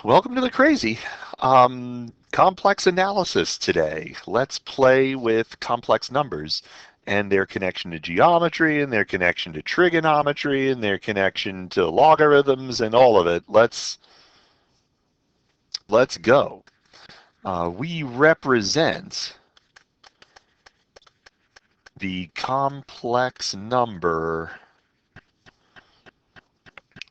Well, welcome to the crazy. Complex analysis today. Let's play with complex numbers and their connection to geometry and their connection to trigonometry and their connection to logarithms and all of it. Let's go. We represent the complex number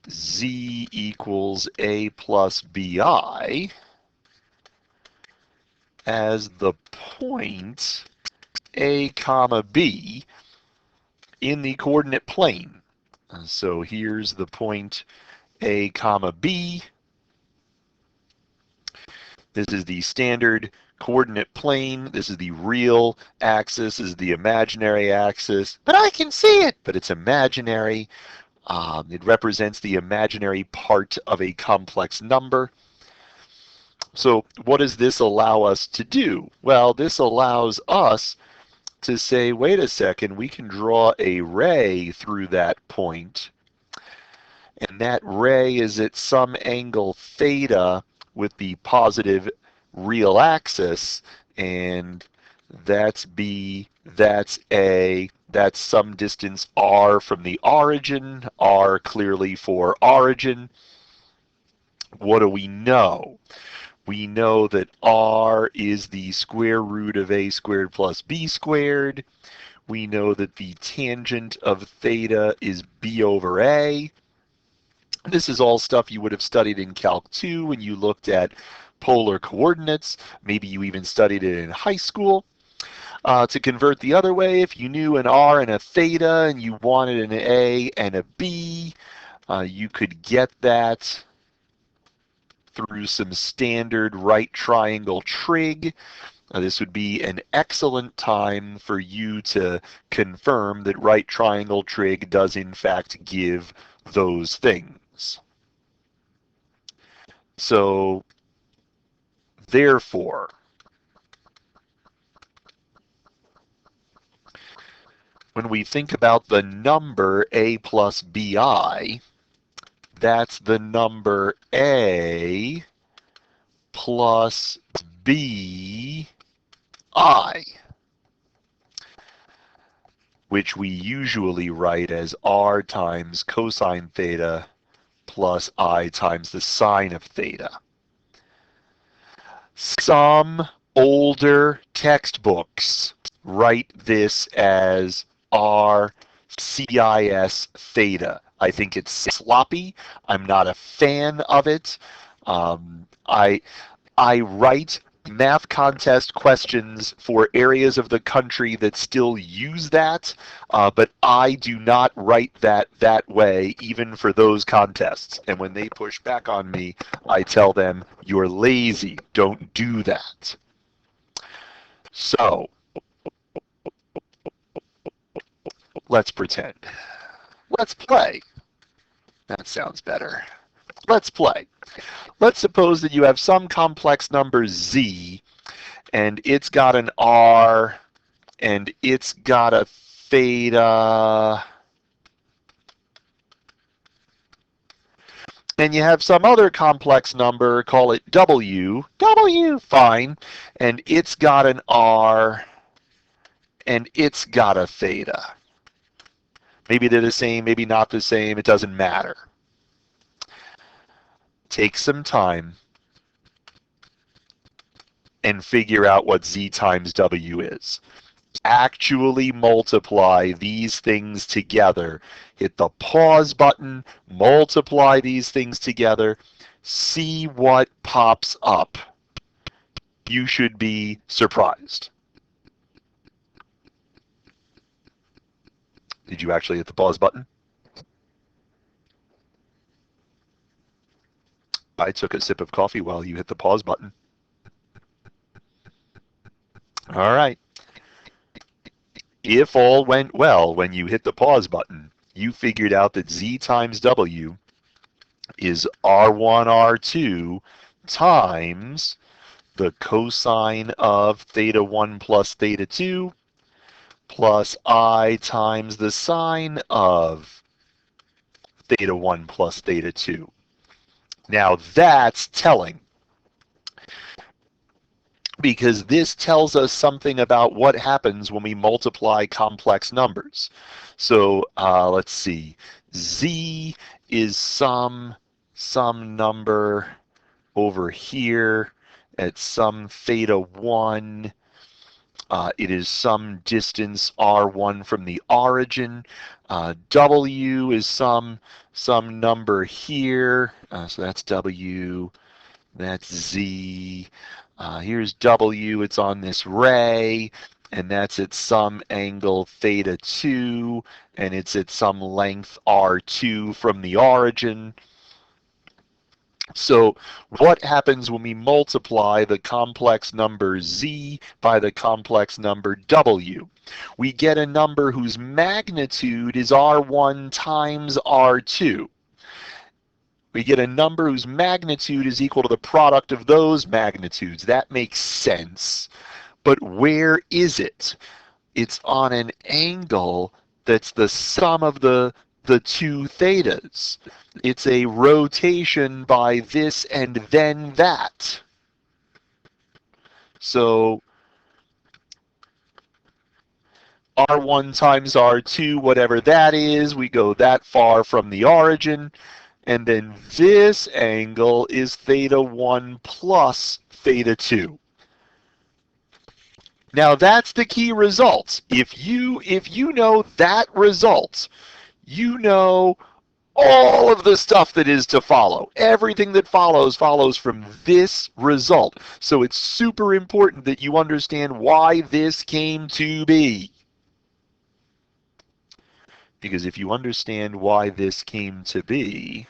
z equals a plus bi as the point a comma b in the coordinate plane. So here's the point a comma b. This is the standard coordinate plane. This is the real axis. This is the imaginary axis. But I can see it, but it's imaginary. It represents the imaginary part of a complex number. So what does this allow us to do? Well, this allows us to say, wait a second, we can draw a ray through that point, and that ray is at some angle theta with the positive real axis, and that's B, that's A, that's some distance r from the origin, r clearly for origin. What do we know? We know that r is the square root of a squared plus b squared. We know that the tangent of theta is b over a. This is all stuff you would have studied in Calc 2 when you looked at polar coordinates. Maybe you even studied it in high school. To convert the other way, if you knew an r and a theta and you wanted an a and a b, you could get that through some standard right triangle trig. This would be an excellent time for you to confirm that right triangle trig does in fact give those things. So therefore, when we think about the number a plus bi, that's the number a plus bi, which we usually write as r times cosine theta plus I times the sine of theta. Some older textbooks write this as r cis theta. I think it's sloppy. I'm not a fan of it. I write math contest questions for areas of the country that still use that, but I do not write that way even for those contests. And when they push back on me, I tell them, you're lazy, don't do that. So, let's pretend. Let's play. That sounds better. Let's play. Let's suppose that you have some complex number z, and it's got an r, and it's got a theta, and you have some other complex number, call it w, fine, and it's got an r, and it's got a theta. Maybe they're the same, maybe not the same, it doesn't matter. Take some time and figure out what z times w is. Actually multiply these things together. Hit the pause button, multiply these things together, see what pops up. You should be surprised. Did you actually hit the pause button? I took a sip of coffee while you hit the pause button. All right. If all went well when you hit the pause button, you figured out that z times w is r1, r2 times the cosine of theta 1 plus theta 2 plus I times the sine of theta 1 plus theta 2. Now that's telling, because this tells us something about what happens when we multiply complex numbers. So let's see, z is some number over here at some theta 1. It is some distance r1 from the origin. W is some number here. So that's w. That's z. Here's w. It's on this ray, and that's at some angle theta 2, and it's at some length r2 from the origin. So what happens when we multiply the complex number z by the complex number w? We get a number whose magnitude is r1 times r2. We get a number whose magnitude is equal to the product of those magnitudes. That makes sense. But where is it? It's on an angle that's the sum of the two thetas. It's a rotation by this and then that. So r1 times r2, whatever that is, we go that far from the origin, and then this angle is theta 1 plus theta 2. Now that's the key result. If you know that result, you know all of the stuff that is to follow. Everything that follows from this result. So it's super important that you understand why this came to be. Because if you understand why this came to be,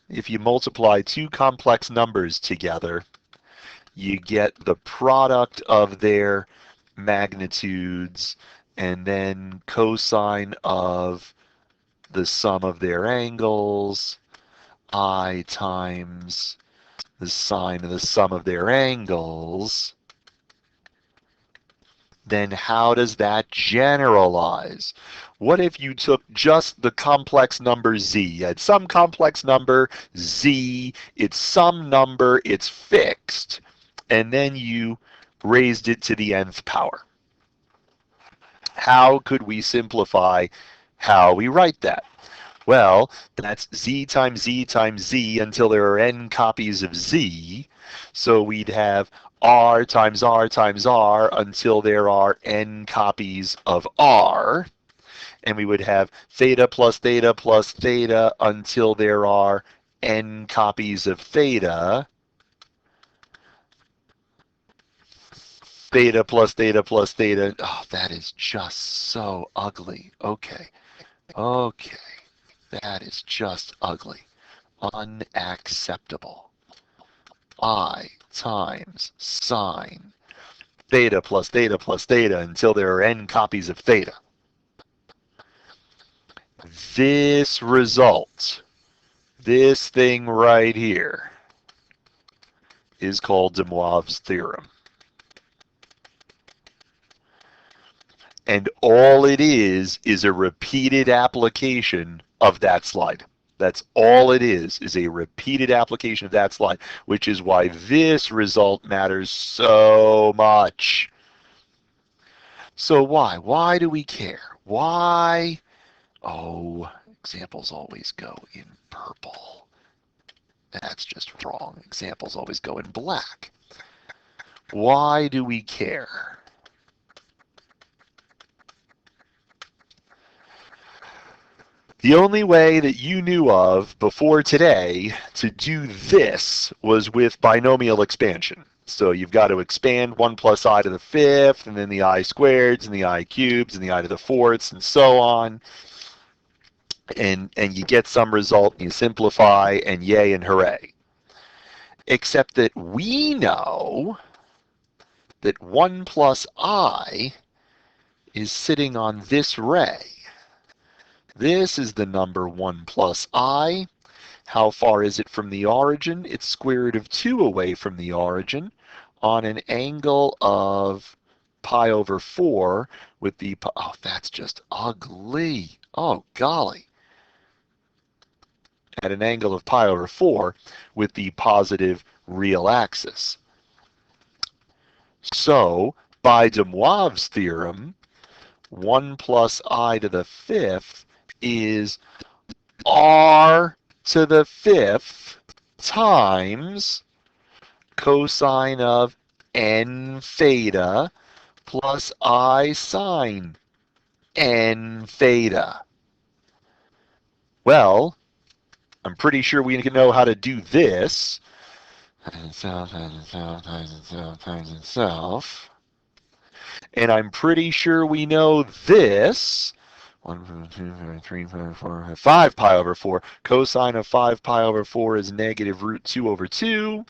if you multiply two complex numbers together, you get the product of their magnitudes and then cosine of the sum of their angles, I times the sine of the sum of their angles. Then how does that generalize? What if you took just the complex number z? You had some complex number z, it's some number, it's fixed, and then you raised it to the nth power. How could we simplify how we write that? Well, that's z times z times z until there are n copies of z. So we'd have r times r times r until there are n copies of r. And we would have theta plus theta plus theta until there are n copies of theta. Theta plus theta plus theta. Oh, that is just so ugly. Okay. Okay. That is just ugly. Unacceptable. I times sine theta plus theta plus theta until there are n copies of theta. This result, this thing right here, is called de Moivre's theorem. And all it is a repeated application of that slide. That's all it is a repeated application of that slide, which is why this result matters so much. So why? Why do we care? Why? Oh, examples always go in purple. That's just wrong. Examples always go in black. Why do we care? The only way that you knew of before today to do this was with binomial expansion. So you've got to expand 1 plus I to the fifth, and then the I squareds, and the I cubes, and the I to the fourths, and so on. And you get some result, and you simplify, and yay and hooray. Except that we know that 1 plus I is sitting on this ray. This is the number 1 plus I. How far is it from the origin? It's square root of 2 away from the origin on an angle of pi over 4 with the, oh, that's just ugly. Oh, golly. at an angle of pi over 4 with the positive real axis. So, by de Moivre's theorem, 1 plus I to the 5th is r to the 5th times cosine of n theta plus I sine n theta. Well, I'm pretty sure we can know how to do this. Itself, times itself. And I'm pretty sure we know this. 1, 2, 3, 4, 5 pi over 4. Cosine of 5 pi over 4 is negative root 2 over 2.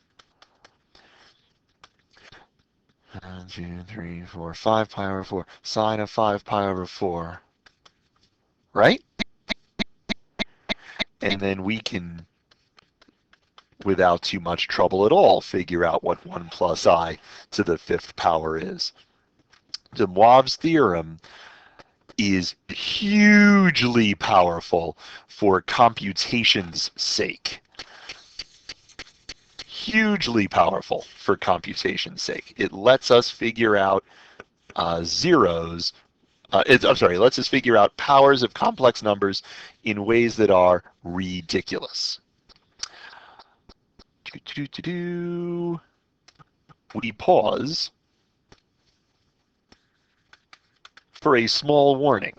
1, 2, 3, 4, 5 pi over 4. Sine of 5 pi over 4. Right? And then we can, without too much trouble at all, figure out what 1 plus I to the 5th power is. De Moivre's theorem is hugely powerful for computation's sake. Hugely powerful for computation's sake. It lets us figure out zeros. Lets us figure out powers of complex numbers in ways that are ridiculous. We pause for a small warning.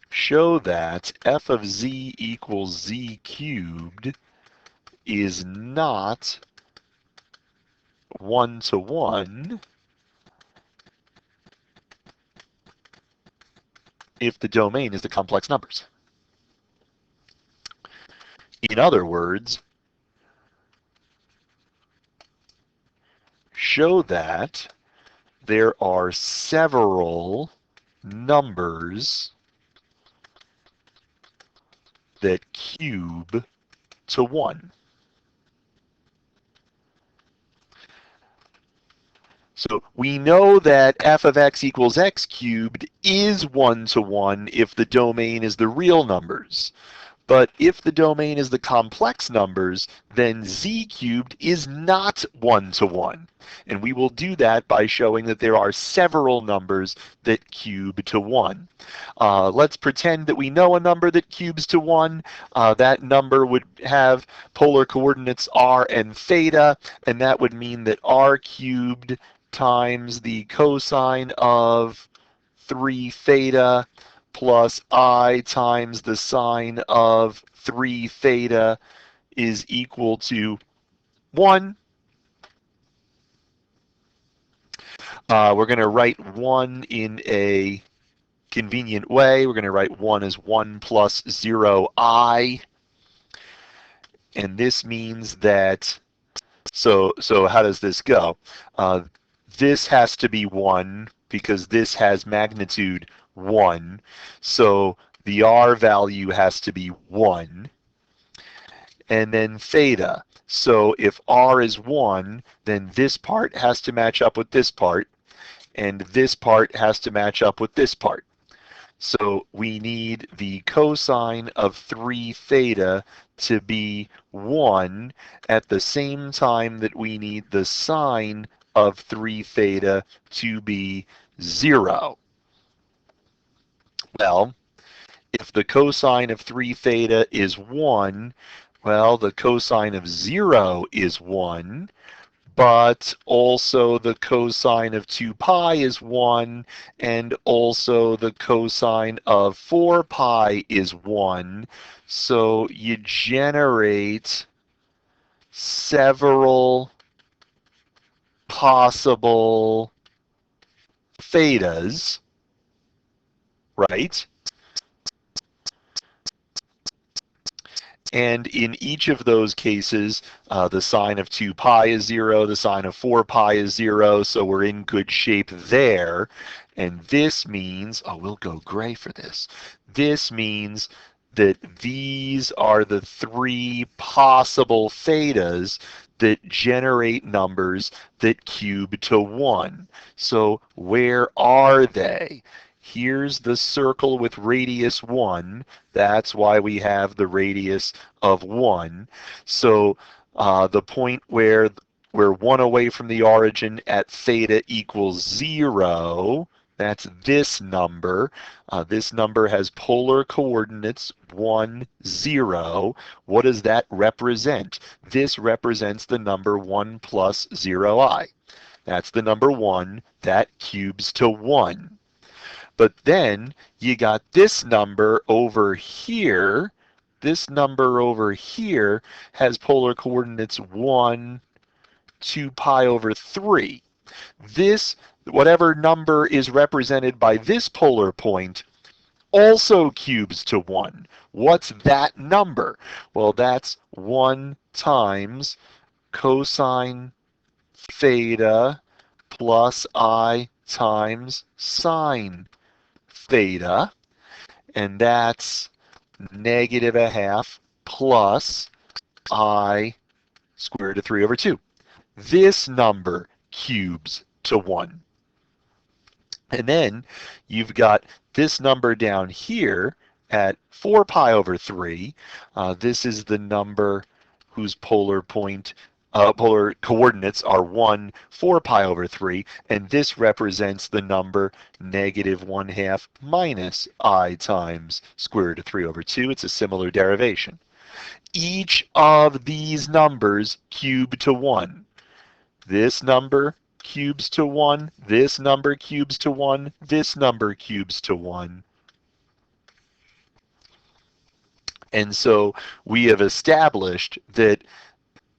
Show that f of z equals z cubed is not 1-to-1 if the domain is the complex numbers. In other words, show that there are several numbers that cube to 1. So we know that f of x equals x cubed is 1-to-1 if the domain is the real numbers. But if the domain is the complex numbers, then z cubed is not 1-to-1. And we will do that by showing that there are several numbers that cube to 1. Let's pretend that we know a number that cubes to 1. That number would have polar coordinates r and theta, and that would mean that r cubed times the cosine of 3 theta plus I times the sine of 3 theta is equal to 1. We're going to write 1 in a convenient way. We're going to write 1 as 1 plus 0I. And this means that, so how does this go? This has to be 1 because this has magnitude 1. So the R value has to be 1. And then theta. So if R is 1, then this part has to match up with this part, and this part has to match up with this part. So we need the cosine of 3 theta to be 1 at the same time that we need the sine of 3 theta to be 0. Well, if the cosine of 3 theta is 1, well, the cosine of 0 is 1, but also the cosine of 2 pi is 1, and also the cosine of 4 pi is 1. So you generate several possible thetas, right? And in each of those cases, the sine of 2 pi is 0, the sine of 4 pi is 0, so we're in good shape there. And this means, oh, we'll go gray for this. This means that these are the 3 possible thetas that generate numbers that cube to 1. So where are they? Here's the circle with radius 1. That's why we have the radius of 1. So the point where we're 1 away from the origin at theta equals 0, that's this number. This number has polar coordinates 1, 0. What does that represent? This represents the number 1 plus 0i. That's the number 1. That cubes to 1. But then you got this number over here. This number over here has polar coordinates 1, 2 pi over 3. This, whatever number is represented by this polar point, also cubes to 1. What's that number? Well, that's 1 times cosine theta plus I times sine theta, and that's negative a half plus I squared root of 3 over 2. This number cubes to 1. And then you've got this number down here at 4 pi over 3. This is the number whose polar coordinates are 1, 4 pi over 3, and this represents the number negative 1/2 minus I times square root of 3 over 2. It's a similar derivation. Each of these numbers cube to 1. This number cubes to 1, this number cubes to 1, this number cubes to 1. And so we have established that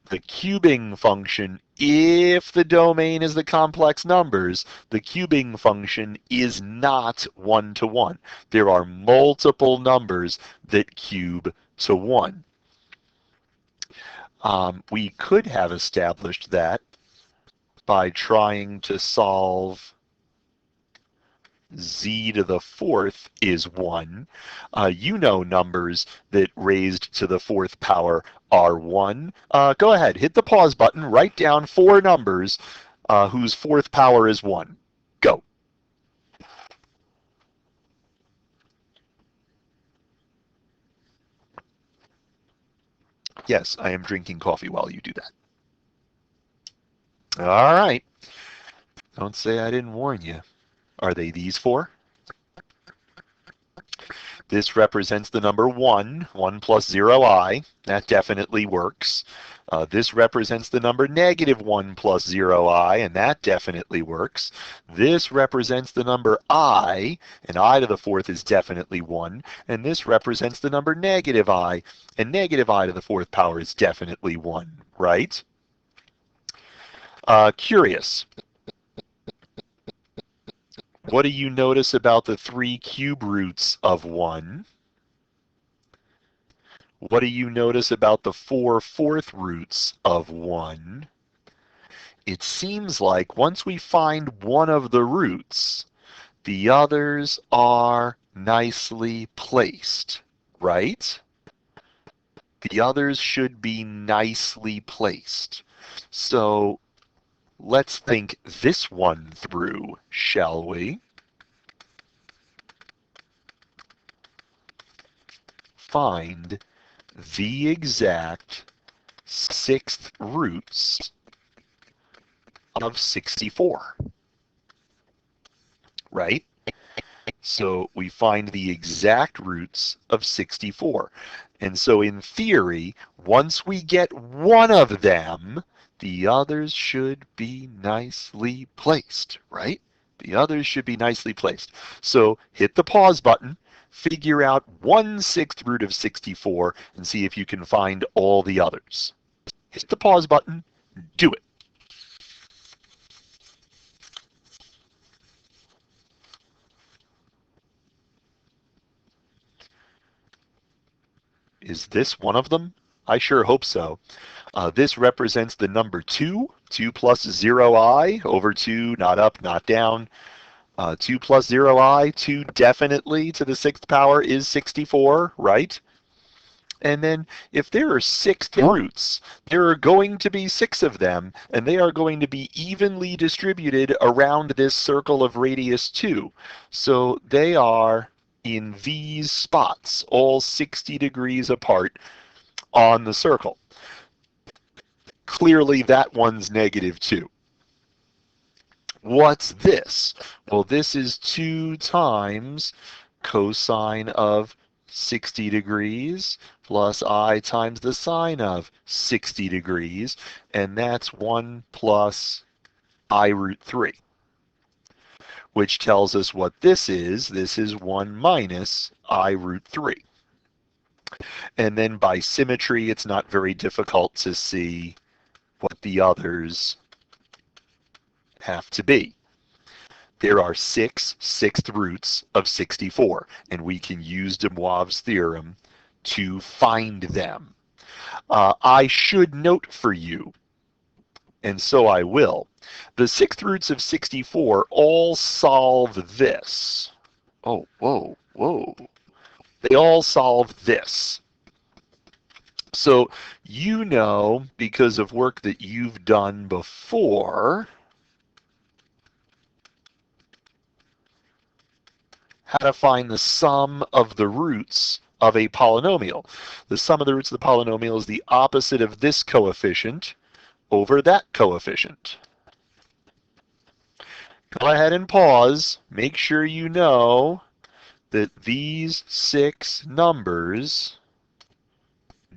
the cubing function, if the domain is the complex numbers, the cubing function is not 1 to 1. There are multiple numbers that cube to 1. We could have established that by trying to solve z to the 4th is 1. You know numbers that raised to the 4th power are 1. Go ahead, hit the pause button, write down 4 numbers whose 4th power is 1. Go. Yes, I am drinking coffee while you do that. All right. Don't say I didn't warn you. Are they these 4? This represents the number 1, 1 plus 0i. That definitely works. This represents the number negative 1 plus 0i, and that definitely works. This represents the number I, and I to the 4th is definitely 1. And this represents the number negative I, and negative I to the 4th power is definitely 1, right? Curious. What do you notice about the 3 cube roots of 1? What do you notice about the 4 fourth roots of 1? It seems like once we find one of the roots, the others are nicely placed, right? The others should be nicely placed. So let's think this one through, shall we? Find the exact 6th roots of 64, right? So we find the exact roots of 64. And so in theory, once we get one of them, the others should be nicely placed, right? The others should be nicely placed. So hit the pause button, figure out 1/6 root of 64, and see if you can find all the others. Hit the pause button, do it. Is this one of them? I sure hope so. This represents the number 2, 2 plus 0i over 2, not up, not down. 2 plus 0i, 2 definitely to the 6th power is 64, right? And then if there are sixth roots, there are going to be 6 of them, and they are going to be evenly distributed around this circle of radius 2. So they are in these spots, all 60 degrees apart on the circle. Clearly that one's negative 2. What's this? Well, this is 2 times cosine of 60 degrees plus I times the sine of 60 degrees, and that's 1 plus I root 3, which tells us what this is. This is 1 minus I root 3. And then by symmetry, it's not very difficult to see what the others have to be. There are 6 sixth roots of 64, and we can use de Moivre's theorem to find them. I should note for you, and so I will, the sixth roots of 64 all solve this. Oh, whoa, whoa. They all solve this. So you know, because of work that you've done before, how to find the sum of the roots of a polynomial. The sum of the roots of the polynomial is the opposite of this coefficient over that coefficient. Go ahead and pause. Make sure you know that these 6 numbers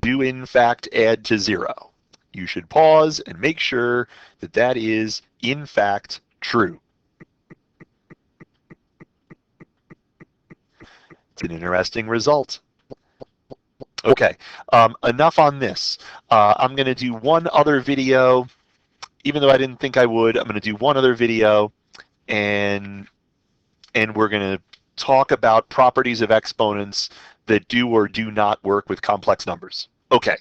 do in fact add to 0. You should pause and make sure that that is in fact true. It's an interesting result. Okay, enough on this. I'm going to do one other video. Even though I didn't think I would, I'm going to do one other video, and we're going to talk about properties of exponents that do or do not work with complex numbers. Okay.